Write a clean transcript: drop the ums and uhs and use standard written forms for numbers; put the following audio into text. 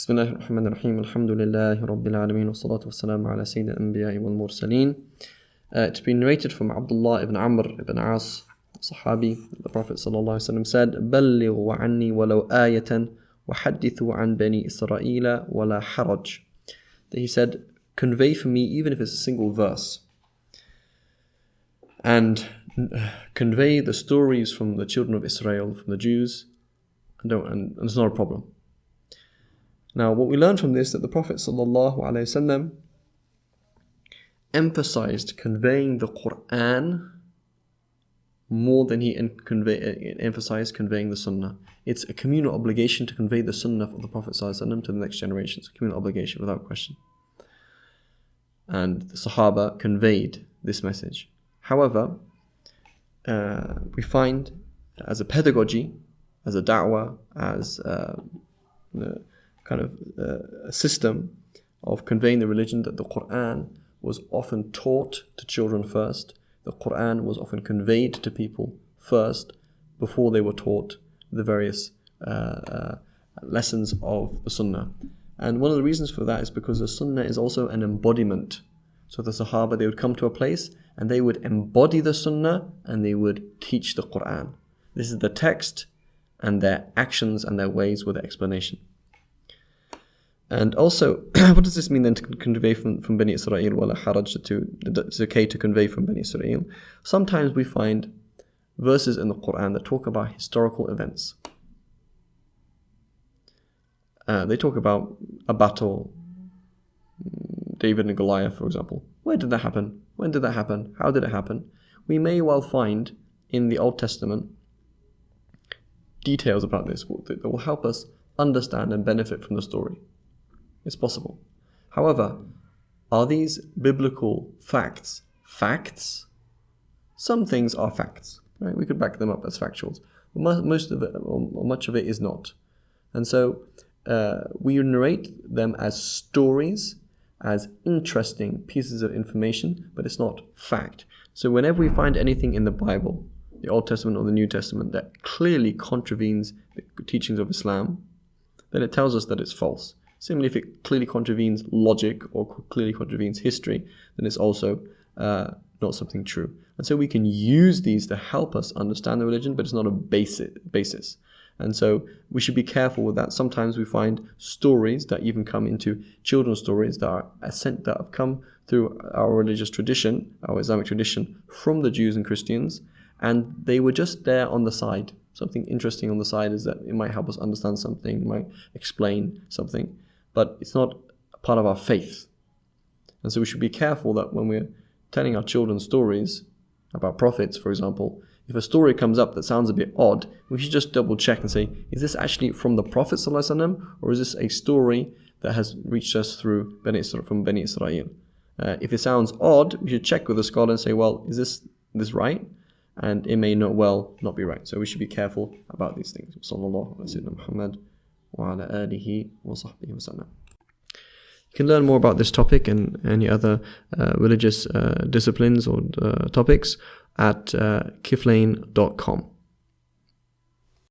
Bismillahirrahmanirrahim. Alhamdulillahi Rabbil Alameen. Wassalatu wassalamu ala Sayyidil Anbiya'i wal Mursaleen. It's been narrated from Abdullah ibn Amr ibn As, Sahabi. The Prophet ﷺ said, بَلِّغُوا عَنِّي وَلَوْ آيَةً وَحَدِّثُوا عَنْ بَنِي إِسْرَائِيلَ وَلَا حَرَجٍ. That he said, convey for me even if it's a single verse, and convey the stories from the children of Israel, from the Jews, and it's not a problem. Now, what we learn from this, that the Prophet ﷺ emphasized conveying the Quran more than he emphasized conveying the Sunnah. It's a communal obligation to convey the Sunnah of the Prophet ﷺ to the next generation. It's a communal obligation without question. And the Sahaba conveyed this message. However, we find as a pedagogy, as a da'wah, as a system of conveying the religion, that the Quran was often taught to children first. The Quran was often conveyed to people first before they were taught the various lessons of the Sunnah. And one of the reasons for that is because the Sunnah is also an embodiment. So the Sahaba, they would come to a place and they would embody the Sunnah and they would teach the Quran. This is the text, and their actions and their ways were the explanation. And also, what does this mean then to convey from Bani Israel? Wala haraj, it's okay to convey from Bani Israel. Sometimes we find verses in the Quran that talk about historical events. They talk about a battle, David and Goliath, for example. Where did that happen? When did that happen? How did it happen? We may well find in the Old Testament details about this that will help us understand and benefit from the story. It's possible. However, are these biblical facts facts? Some things are facts, right? We could back them up as factuals. But most of it, or much of it, is not. And so we narrate them as stories, as interesting pieces of information, but it's not fact. So whenever we find anything in the Bible, the Old Testament or the New Testament, that clearly contravenes the teachings of Islam, then it tells us that it's false. Similarly, if it clearly contravenes logic or clearly contravenes history, then it's also not something true. And so we can use these to help us understand the religion, but it's not a basis. And so we should be careful with that. Sometimes we find stories that even come into children's stories that have come through our religious tradition, our Islamic tradition, from the Jews and Christians, and they were just there on the side. Something interesting on the side is that it might help us understand something, it might explain something, but it's not part of our faith. And so we should be careful that when we're telling our children stories about prophets, for example, if a story comes up that sounds a bit odd, we should just double check and say, is this actually from the Prophet ﷺ, or is this a story that has reached us from Bani Israel? If it sounds odd, we should check with the scholar and say, well, is this right? And it may not be right. So we should be careful about these things. Sallallahu alaihi wasallam Muhammad wa ala alihi wa sahbihi wa sallam. You can learn more about this topic and any other religious disciplines or topics at Kiflayn.com.